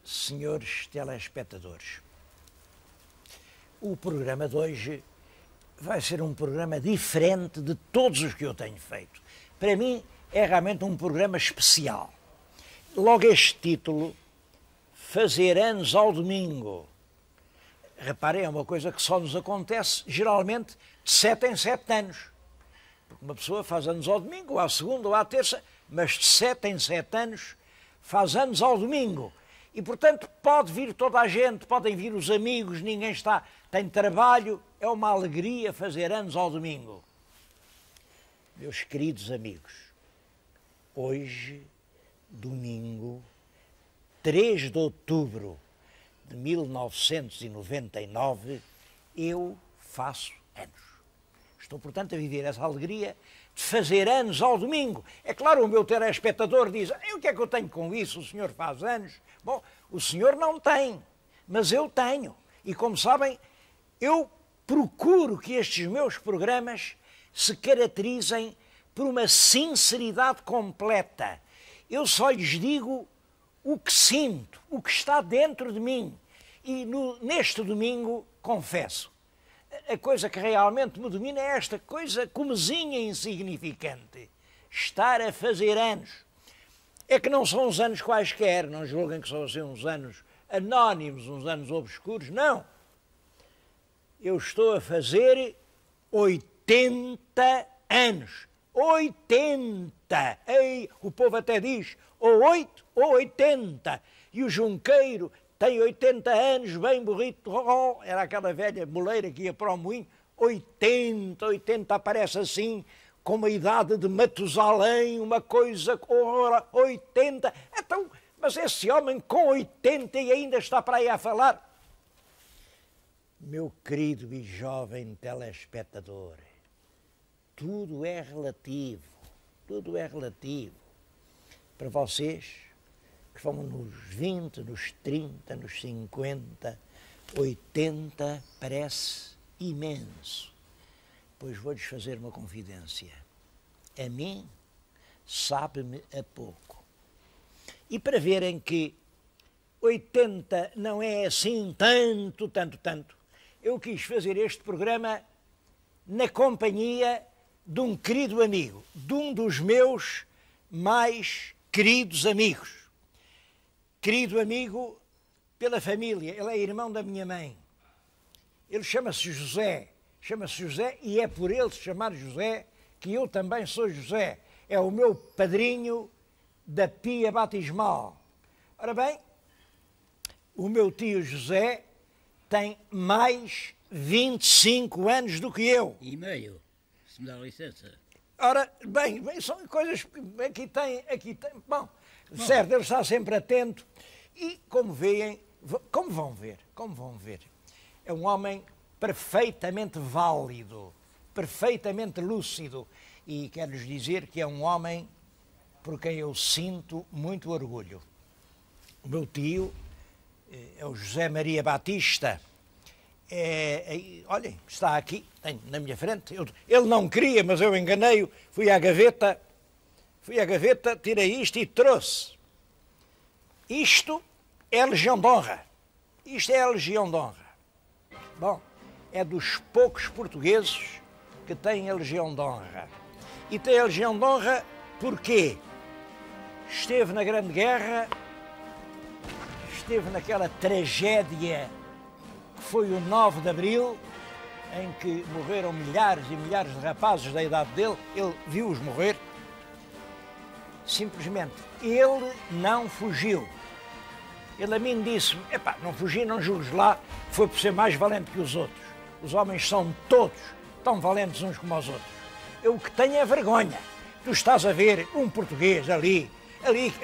Senhores telespectadores, o programa de hoje vai ser um programa diferente de todos os que eu tenho feito. Para mim é realmente um programa especial. Logo este título, Fazer anos ao domingo. Reparem, é uma coisa que só nos acontece geralmente de 7 em 7 anos. Porque uma pessoa faz anos ao domingo, ou à segunda, ou à terça, mas de 7 em 7 anos faz anos ao domingo. E, portanto, pode vir toda a gente, podem vir os amigos, ninguém tem trabalho, é uma alegria fazer anos ao domingo. Meus queridos amigos, hoje, domingo, 3 de outubro de 1999, eu faço anos. Estou, portanto, a viver essa alegria de fazer anos ao domingo. É claro, o meu telespectador diz, o que é que eu tenho com isso? O senhor faz anos? Bom, o senhor não tem, mas eu tenho. E como sabem, eu procuro que estes meus programas se caracterizem por uma sinceridade completa. Eu só lhes digo o que sinto, o que está dentro de mim. E neste domingo, confesso, a coisa que realmente me domina é esta coisa comezinha e insignificante. Estar a fazer anos. É que não são uns anos quaisquer, não julguem que são assim uns anos anónimos, uns anos obscuros, não. Eu estou a fazer 80 anos. 80! Ei, o povo até diz, ou 8 ou 80. E o Junqueiro tem 80 anos, bem burrito, era aquela velha moleira que ia para o moinho, 80 aparece assim, com uma idade de Matusalém, uma coisa, 80, então, mas esse homem com 80 e ainda está para aí a falar. Meu querido e jovem telespectador, tudo é relativo, tudo é relativo. Para vocês, que vão nos 20, nos 30, nos 50, 80, parece imenso. Pois vou-lhes fazer uma confidência. A mim, sabe-me a pouco. E para verem que 80 não é assim tanto, eu quis fazer este programa na companhia de um querido amigo, de um dos meus mais queridos amigos. Querido amigo pela família, ele é irmão da minha mãe. Ele chama-se José e é por ele se chamar José que eu também sou José. É o meu padrinho da pia batismal. Ora bem, o meu tio José tem mais 25 anos do que eu. E meio, se me dá licença. Ora, bem, são coisas que aqui tem, bom, certo, ele está sempre atento e como veem, como vão ver, é um homem perfeitamente válido, perfeitamente lúcido e quero-lhes dizer que é um homem por quem eu sinto muito orgulho. O meu tio é o José Maria Batista, olhem, está aqui, tenho na minha frente, ele não queria, mas eu enganei-o, fui à gaveta, tirei isto e trouxe. Isto é a Legião de Honra, Bom, é dos poucos portugueses que têm a Legião de Honra. E tem a Legião de Honra porque esteve na Grande Guerra, esteve naquela tragédia que foi o 9 de Abril, em que morreram milhares e milhares de rapazes da idade dele, ele viu-os morrer. Simplesmente, ele não fugiu. Ele a mim disse-me, não fugi, não julgues lá, foi por ser mais valente que os outros. Os homens são todos tão valentes uns como os outros. Eu o que tenho é vergonha. Tu estás a ver um português ali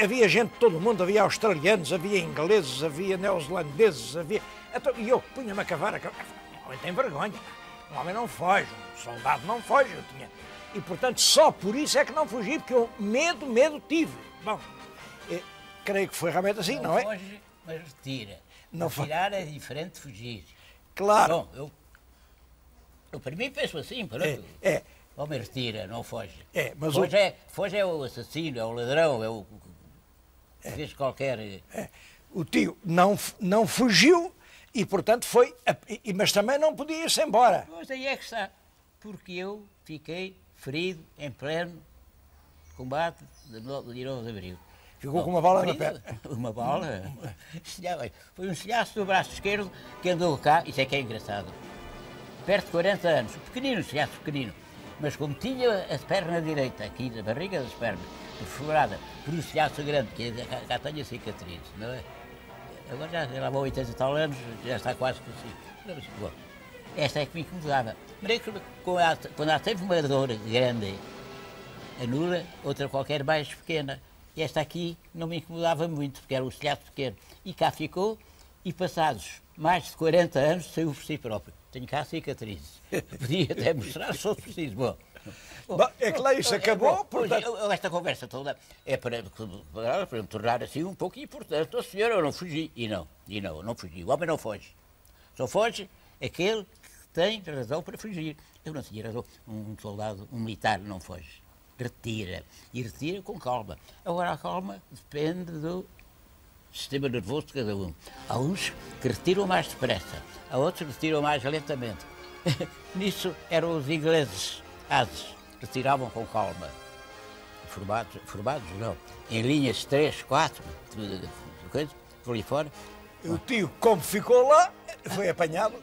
havia gente de todo o mundo, havia australianos, havia ingleses, havia neozelandeses, Então, e eu punha-me a cavar, o homem tem vergonha, um homem não foge, um soldado não foge, eu tinha. E, portanto, só por isso é que não fugi, porque eu medo tive. Bom, creio que foi realmente assim, não é? Não foge, mas retira. Não Retirar é diferente de fugir. Claro. Bom, eu para mim penso assim, pronto. O homem retira, não foge. Mas foge é o assassino, é o ladrão, é o... fez qualquer... o tio não fugiu e, portanto, mas também não podia ir-se embora. Pois aí é que está. Porque eu fiquei ferido em pleno combate de 9 de abril. Ficou com uma bola na perna. Uma bola? Foi um cilhaço do braço esquerdo que andou cá, isso é que é engraçado. Perto de 40 anos, pequenino, cilhaço pequenino. Mas como tinha a perna direita, aqui na barriga das pernas, perfurada por um cilhaço grande, que cá tenho a cicatriz, não é? Agora já lá vão 80 e tal anos, já está quase possível. Bom, esta é que me incomodava. Mas quando ela teve uma dor grande, anula outra qualquer mais pequena. E esta aqui não me incomodava muito, porque era um cilhaço pequeno. E cá ficou, e passados mais de 40 anos, saiu por si próprio. Tenho cá cicatrizes. Podia até mostrar se fosse preciso. Bom, é que lá isso acabou, portanto... Esta conversa toda é para me tornar assim um pouco importante. Oh, senhor, eu não fugi. E não fugi. O homem não foge. Só foge aquele que tem razão para fugir. Eu não tinha razão. Um soldado, um militar não foge. Retira. E retira com calma. Agora a calma depende do sistema nervoso de cada um. Há uns que retiram mais depressa, há outros que retiram mais lentamente. Nisso eram os ingleses, ases, retiravam com calma. Formados não, em linhas 3, 4, por ali fora. O tio, como ficou lá, foi apanhado.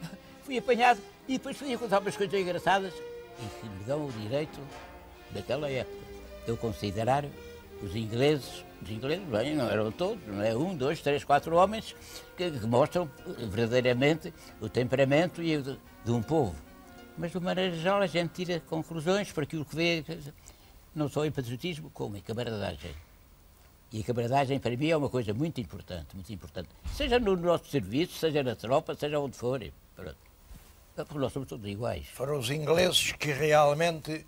Fui apanhado e depois fui a contar umas coisas engraçadas e que me dão o direito, daquela época, eu considerar os ingleses, bem, não eram todos, não é? 1, 2, 3, 4 homens que mostram verdadeiramente o temperamento de um povo. Mas, de uma maneira geral, a gente tira conclusões para aquilo que vê, não só em patriotismo, como em camaradagem. E a camaradagem, para mim, é uma coisa muito importante, Seja no nosso serviço, seja na tropa, seja onde for. Porque nós somos todos iguais. Foram os ingleses que realmente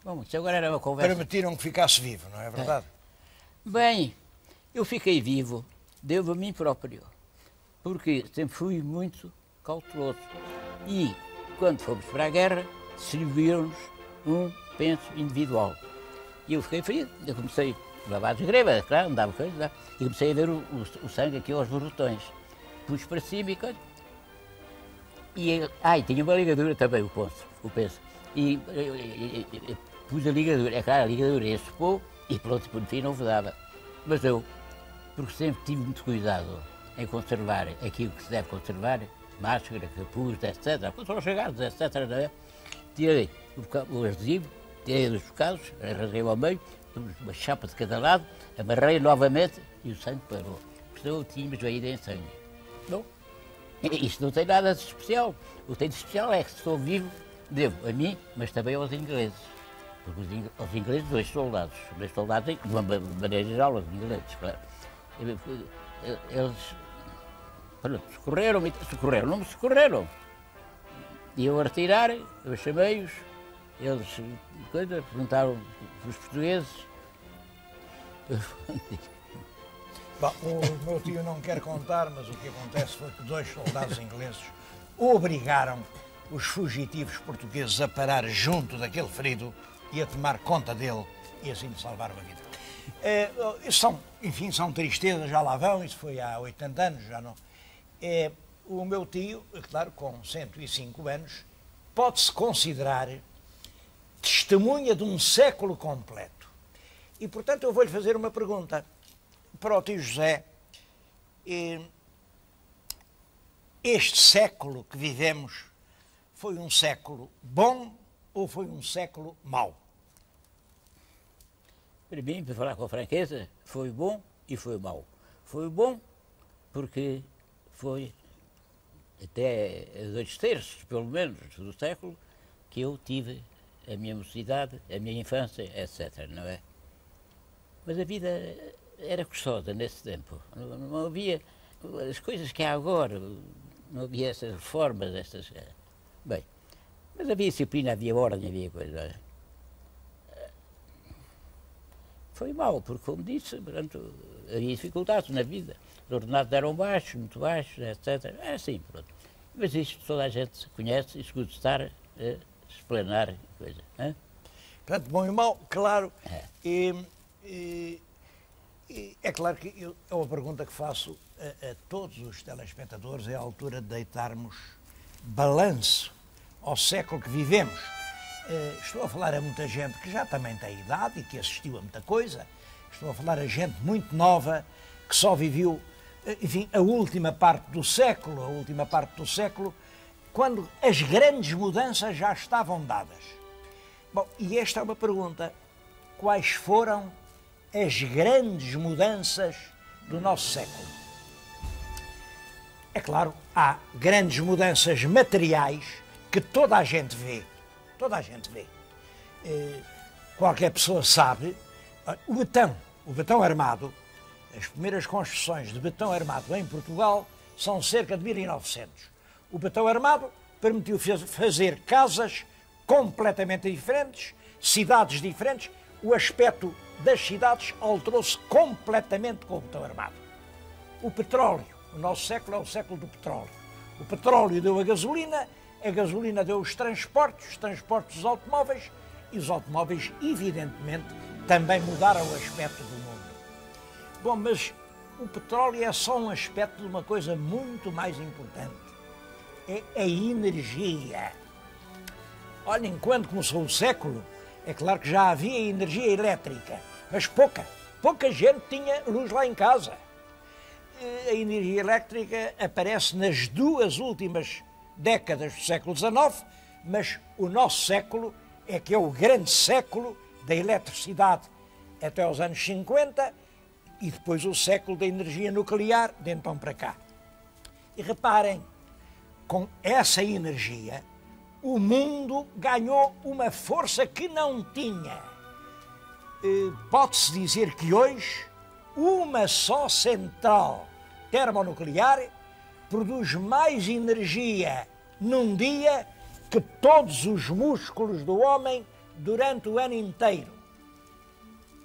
Bom, isso agora era uma conversa. Permitiram que ficasse vivo, não é verdade? Bem, eu fiquei vivo, devo a mim próprio, porque sempre fui muito cauteloso. E, quando fomos para a guerra, distribuíram-nos um penso individual. E eu fiquei ferido, eu comecei a lavar as grebas, claro, não dava coisa, e comecei a ver o sangue aqui aos borrotões. Pus para cima e coisa. E tinha uma ligadura também, o penso. E pus a ligadura, é claro, a ligadura ia supor e pronto, por fim não dava. Mas eu, porque sempre tive muito cuidado em conservar aquilo que se deve conservar, máscara, capuz, etc. Quando são chegados, etc. Não é? Tirei o adesivo, tirei dos bocados, arrasei ao meio, uma chapa de cada lado, amarrei novamente e o sangue parou. Porque eu tínhamos veído em sangue. Não? Isto não tem nada de especial. O que tem de especial é que se estou vivo, devo a mim, mas também aos ingleses. Porque os ingleses, dois soldados, de uma maneira geral, os ingleses, claro. Eles, pronto, socorreram, não me socorreram. Iam a retirar, eu chamei-os, eles perguntaram os portugueses. Bom, o meu tio não quer contar, mas o que acontece foi que 2 soldados ingleses obrigaram os fugitivos portugueses a parar junto daquele ferido e a tomar conta dele e assim lhe salvaram a vida. São tristezas, já lá vão, isso foi há 80 anos, já não. O meu tio, claro, com 105 anos, pode-se considerar testemunha de um século completo. E, portanto, eu vou-lhe fazer uma pergunta para o tio José. Este século que vivemos foi um século bom ou foi um século mau? Para mim, para falar com franqueza, foi bom e foi mau. Foi bom porque foi até 2/3, pelo menos, do século que eu tive a minha mocidade, a minha infância, etc., não é? Mas a vida era gostosa nesse tempo. Não havia as coisas que há agora, não havia essas reformas, Bem, mas havia disciplina, havia ordem, havia coisa. Foi mau, porque, como disse, portanto, havia dificuldades na vida. Os ordenados eram baixos, muito baixos, etc. É assim, pronto. Mas isto toda a gente conhece e escuta estar a explanar coisa. Hein? Portanto, bom e mau, claro. E é claro que é uma pergunta que faço a todos os telespectadores, é a altura de deitarmos balanço ao século que vivemos. Estou a falar a muita gente que já também tem idade e que assistiu a muita coisa. Estou a falar a gente muito nova que só viveu, enfim, a última parte do século, quando as grandes mudanças já estavam dadas. Bom, e esta é uma pergunta. Quais foram as grandes mudanças do nosso século? É claro, há grandes mudanças materiais que toda a gente vê. Toda a gente vê. Qualquer pessoa sabe. O betão armado, as primeiras construções de betão armado em Portugal são cerca de 1900. O betão armado permitiu fazer casas completamente diferentes, cidades diferentes. O aspecto das cidades alterou-se completamente com o betão armado. O petróleo, o nosso século é o século do petróleo. O petróleo deu a gasolina deu os transportes dos automóveis, e os automóveis, evidentemente, também mudaram o aspecto do mundo. Bom, mas o petróleo é só um aspecto de uma coisa muito mais importante. É a energia. Olha, enquanto começou o século, é claro que já havia energia elétrica, mas pouca gente tinha luz lá em casa. A energia elétrica aparece nas duas últimas décadas do século XIX, mas o nosso século é que é o grande século da eletricidade até aos anos 50 e depois o século da energia nuclear de então para cá. E reparem, com essa energia o mundo ganhou uma força que não tinha. Pode-se dizer que hoje uma só central termonuclear produz mais energia num dia que todos os músculos do homem durante o ano inteiro.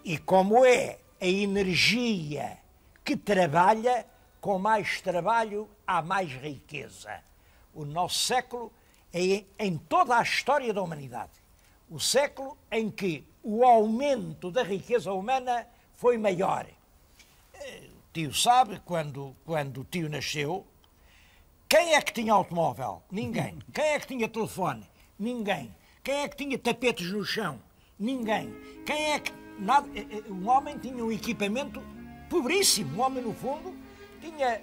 E como é a energia que trabalha, com mais trabalho há mais riqueza. O nosso século é, em toda a história da humanidade, o século em que o aumento da riqueza humana foi maior. O tio sabe, quando o tio nasceu, quem é que tinha automóvel? Ninguém. Quem é que tinha telefone? Ninguém. Quem é que tinha tapetes no chão? Ninguém. Quem é que... Nada. Um homem tinha um equipamento pobríssimo. Um homem, no fundo,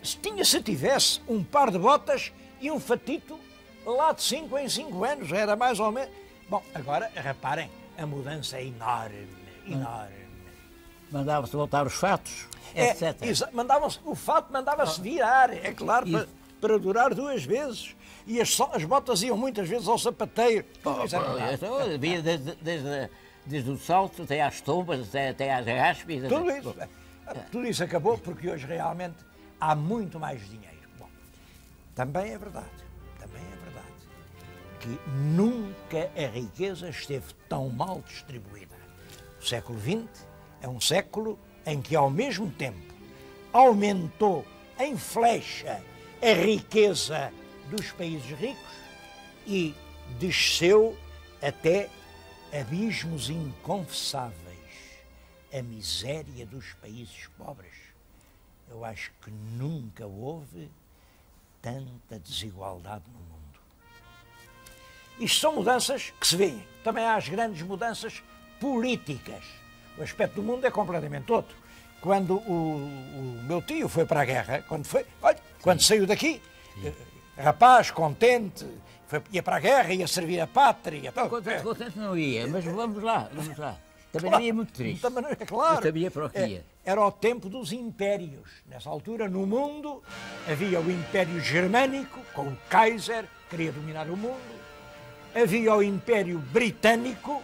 se tivesse um par de botas e um fatito lá de 5 em 5 anos. Era mais ou menos... Bom, agora, reparem, a mudança é enorme. Mandava-se voltar os fatos, etc. O fato mandava-se virar, é claro, para durar 2 vezes. E as botas iam muitas vezes ao sapateiro. Havia desde o salto até às tombas, até às raspes. Tudo isso acabou porque hoje realmente há muito mais dinheiro. Bom, também é verdade que nunca a riqueza esteve tão mal distribuída. O século XX é um século em que, ao mesmo tempo, aumentou em flecha a riqueza dos países ricos e desceu até abismos inconfessáveis a miséria dos países pobres. Eu acho que nunca houve tanta desigualdade no mundo. Isto são mudanças que se veem. Também há as grandes mudanças políticas. O aspecto do mundo é completamente outro. Quando o meu tio foi para a guerra, quando saiu daqui, rapaz, contente, ia para a guerra, ia servir a pátria. Contente não ia, mas vamos lá. Também não ia muito triste. Também não, é claro. Eu sabia para o que ia. Era o tempo dos impérios. Nessa altura, no mundo, havia o Império Germânico, com o Kaiser, que queria dominar o mundo. Havia o Império Britânico,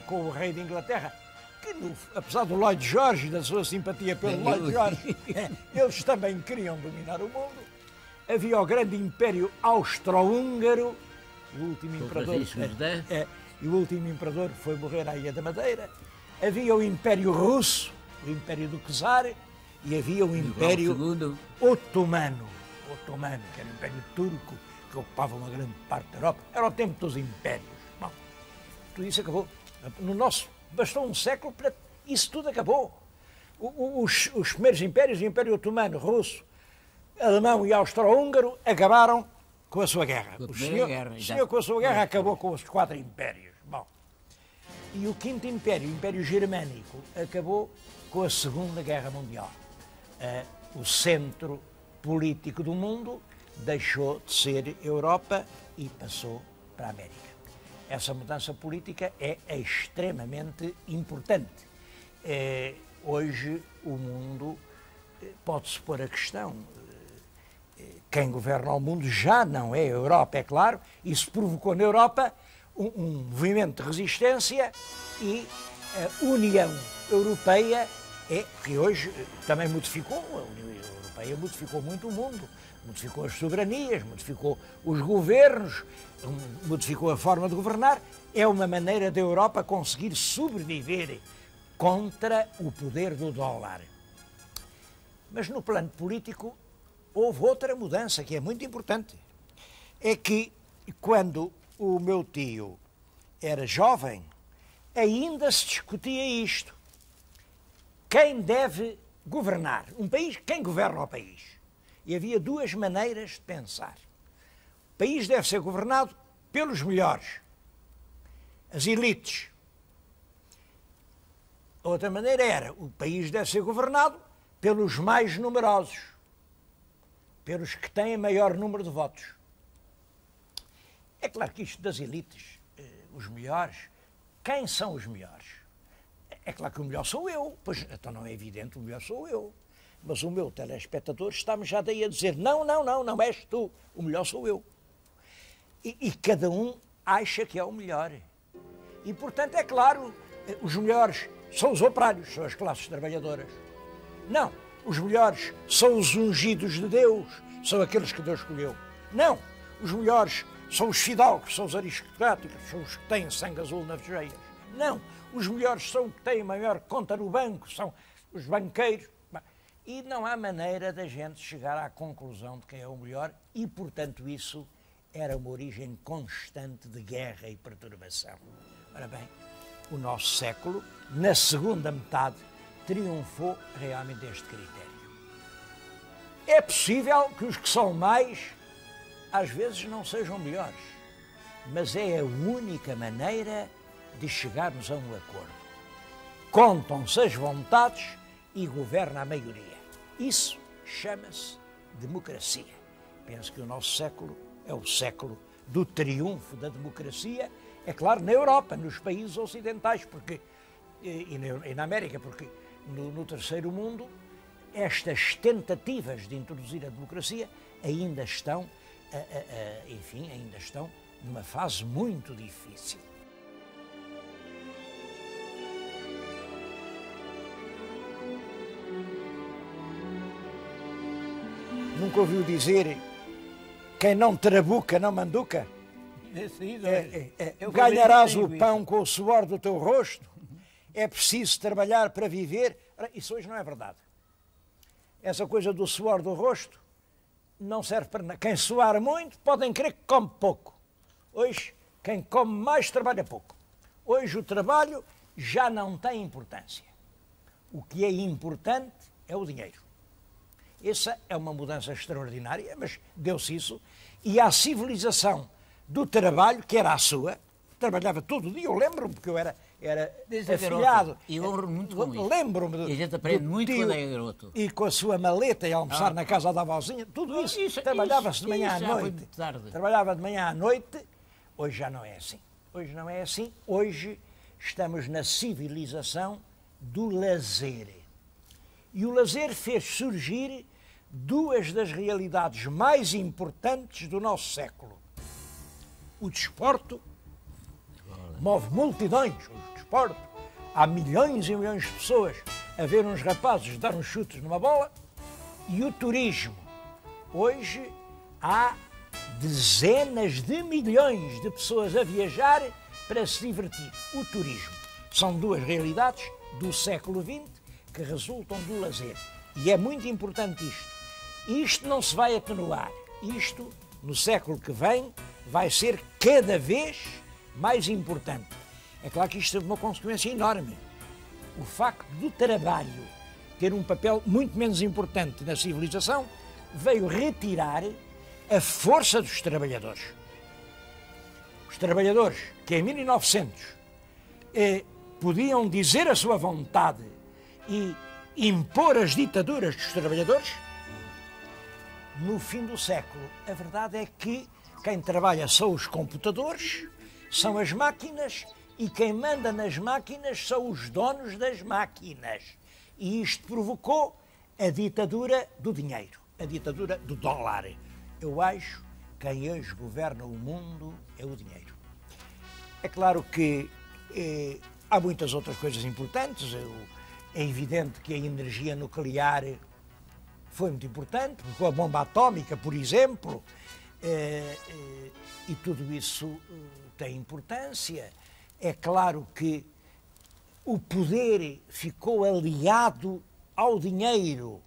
com o rei de Inglaterra, que, apesar do Lloyd George e da sua simpatia pelo Lloyd George, eles também queriam dominar o mundo. Havia o grande Império Austro-Húngaro, o último imperador, e o último imperador foi morrer à Ilha da Madeira. Havia o Império Russo, o Império do Czar, e havia o Império Otomano, que era o Império Turco, que ocupava uma grande parte da Europa. Era o tempo dos impérios. Bom, tudo isso acabou. Bastou um século para isso tudo acabou. os primeiros impérios, o Império Otomano, Russo, Alemão e Austro-Húngaro, acabaram com a sua guerra. O senhor com a sua guerra acabou com os 4 impérios. Bom, e o quinto império, o Império Germânico, acabou com a Segunda Guerra Mundial. O centro político do mundo deixou de ser Europa e passou para a América. Essa mudança política é extremamente importante. Hoje o mundo, pode-se pôr a questão, quem governa o mundo já não é a Europa, é claro. Isso provocou na Europa um movimento de resistência e a União Europeia que hoje também modificou, a União Europeia modificou muito o mundo, modificou as soberanias, modificou os governos, modificou a forma de governar. É uma maneira da Europa conseguir sobreviver contra o poder do dólar. Mas no plano político houve outra mudança que é muito importante. É que quando o meu tio era jovem, ainda se discutia isto. Quem deve governar um país? Quem governa o país? E havia 2 maneiras de pensar. O país deve ser governado pelos melhores, as elites. A outra maneira era, o país deve ser governado pelos mais numerosos, pelos que têm maior número de votos. É claro que isto das elites, os melhores, quem são os melhores? É claro que o melhor sou eu, pois então não é evidente, o melhor sou eu. Mas o meu telespectador está-me já daí a dizer, não és tu, o melhor sou eu. E cada um acha que é o melhor. E portanto, é claro, os melhores são os operários, são as classes trabalhadoras. Não, os melhores são os ungidos de Deus, são aqueles que Deus escolheu. Não, os melhores são os fidalgos, são os aristocráticos, são os que têm sangue azul nas veias. Não, os melhores são os que têm maior conta no banco, são os banqueiros. E não há maneira da gente chegar à conclusão de quem é o melhor e, portanto, isso era uma origem constante de guerra e perturbação. Ora bem, o nosso século, na segunda metade, triunfou realmente este critério. É possível que os que são mais, às vezes, não sejam melhores, mas é a única maneira de chegarmos a um acordo. Contam-se as vontades e governa a maioria. Isso chama-se democracia. Penso que o nosso século é o século do triunfo da democracia, é claro, na Europa, nos países ocidentais, e na América, porque no terceiro mundo estas tentativas de introduzir a democracia ainda estão, ainda estão numa fase muito difícil. Nunca ouviu dizer, quem não trabuca não manduca? Ganharás o pão com o suor do teu rosto? É preciso trabalhar para viver? Isso hoje não é verdade. Essa coisa do suor do rosto não serve para nada. Quem suar muito, podem crer que come pouco. Hoje, quem come mais, trabalha pouco. Hoje o trabalho já não tem importância. O que é importante é o dinheiro. Essa é uma mudança extraordinária, mas deu-se isso. E a civilização do trabalho, que era a sua, trabalhava todo dia, eu lembro-me, porque eu era afilhado. E eu lembro-me muito com isso. Lembro-me E a gente aprende muito quando é garoto. E com a sua maleta e almoçar na casa da avózinha, tudo isso. Trabalhava-se de manhã à noite. Trabalhava de manhã à noite. Hoje já não é assim. Hoje não é assim. Hoje estamos na civilização do lazer. E o lazer fez surgir 2 das realidades mais importantes do nosso século. O desporto move multidões, o desporto. Há milhões e milhões de pessoas a ver uns rapazes dar uns chutes numa bola. E o turismo. Hoje há dezenas de milhões de pessoas a viajar para se divertir. O turismo. São 2 realidades do século XX que resultam do lazer. E é muito importante isto. Isto não se vai atenuar. Isto, no século que vem, vai ser cada vez mais importante. É claro que isto teve uma consequência enorme. O facto do trabalho ter um papel muito menos importante na civilização, veio retirar a força dos trabalhadores. Os trabalhadores que em 1900 podiam dizer a sua vontade e impor as ditaduras dos trabalhadores, no fim do século, a verdade é que quem trabalha são os computadores, são as máquinas, e quem manda nas máquinas são os donos das máquinas. E isto provocou a ditadura do dinheiro, a ditadura do dólar. Eu acho que quem hoje governa o mundo é o dinheiro. É claro que há muitas outras coisas importantes. É evidente que a energia nuclear foi muito importante, com a bomba atómica, por exemplo, e tudo isso tem importância. É claro que o poder ficou aliado ao dinheiro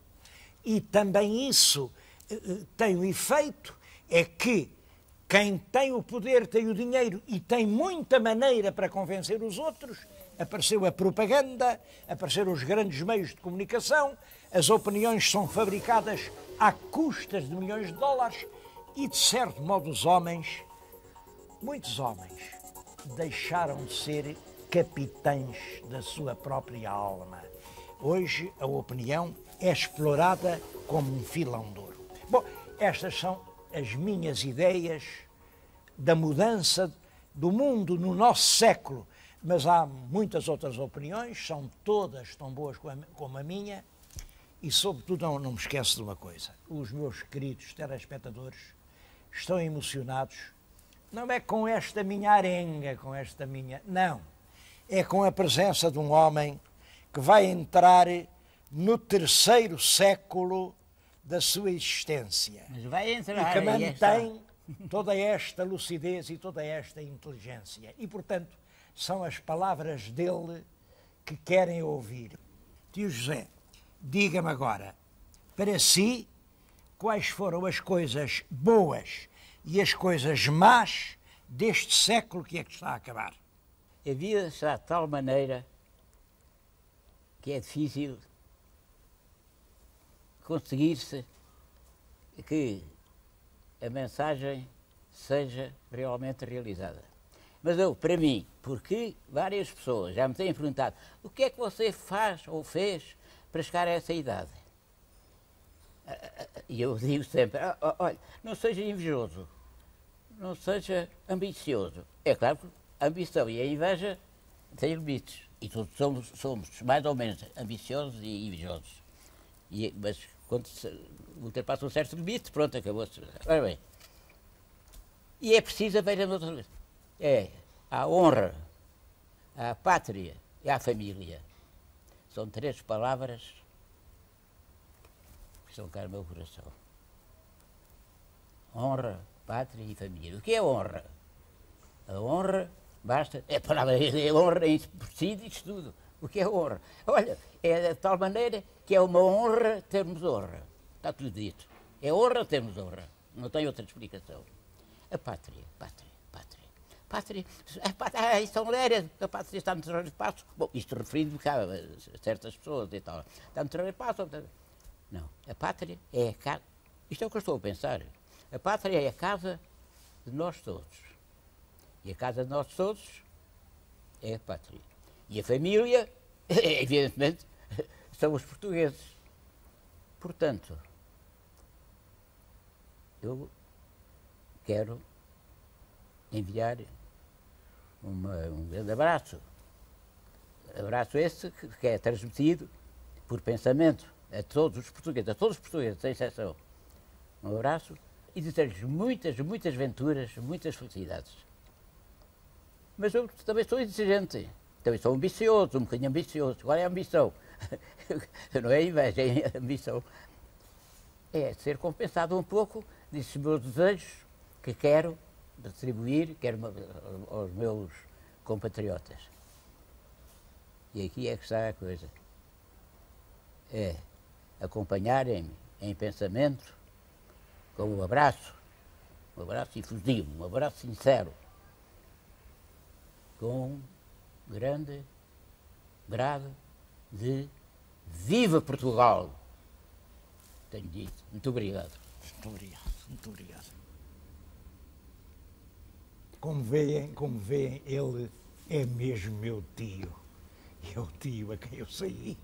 e também isso tem um efeito, é que quem tem o poder tem o dinheiro e tem muita maneira para convencer os outros. Apareceu a propaganda, apareceram os grandes meios de comunicação, as opiniões são fabricadas à custas de milhões de dólares e, de certo modo, os homens, muitos homens, deixaram de ser capitães da sua própria alma. Hoje a opinião é explorada como um filão de ouro. Bom, estas são as minhas ideias da mudança do mundo no nosso século, mas há muitas outras opiniões, são todas tão boas como a minha, e sobretudo não me esqueço de uma coisa: os meus queridos telespectadores estão emocionados, não é com esta minha arenga, não, é com a presença de um homem que vai entrar no 3º século da sua existência. Mas vai entrar, e que mantém toda esta lucidez e toda esta inteligência. E, portanto, são as palavras dele que querem ouvir. Tio José, diga-me agora, para si, quais foram as coisas boas e as coisas más deste século que é que está a acabar? A vida está de tal maneira que é difícil conseguir-se que a mensagem seja realmente realizada. Mas eu, para mim, porque várias pessoas já me têm perguntado o que é que você faz ou fez para chegar a essa idade? E eu digo sempre, olha, não seja invejoso, não seja ambicioso. É claro que a ambição e a inveja têm limites. E todos somos mais ou menos ambiciosos e invejosos. Mas quando ultrapassa um certo limite, pronto, acabou-se. Ora bem, e é preciso haver outra coisa. É a honra, a pátria e a família. São 3 palavras que estão cá no meu coração. Honra, pátria e família. O que é honra? A honra, basta, é a palavra, é honra em si diz tudo. O que é honra? Olha, é de tal maneira que é uma honra termos honra. Está tudo dito. É honra termos honra. Não tem outra explicação. A pátria, pátria. Isso é a pátria está no terreno de passo. Bom, isto referindo a certas pessoas e tal. Está no terreno de passo. Não, a pátria é a casa. Isto é o que eu estou a pensar. A pátria é a casa de nós todos. E a casa de nós todos é a pátria. E a família, evidentemente, são os portugueses. Portanto, eu quero enviar um grande abraço. Abraço esse que é transmitido por pensamento a todos os portugueses, sem exceção. Um abraço e desejo-lhes muitas, muitas venturas, muitas felicidades. Mas eu também sou exigente, também sou ambicioso, um bocadinho ambicioso. Qual é a ambição? Não é inveja, é ambição. É ser compensado um pouco desses meus desejos que quero retribuir, quero aos meus compatriotas. E aqui é que está a coisa. É acompanharem-me em pensamento com um abraço efusivo, um abraço sincero, com grande grado de Viva Portugal! Tenho dito. Muito obrigado. Muito obrigado, muito obrigado. Como veem, ele é mesmo meu tio. É o tio a quem eu saí.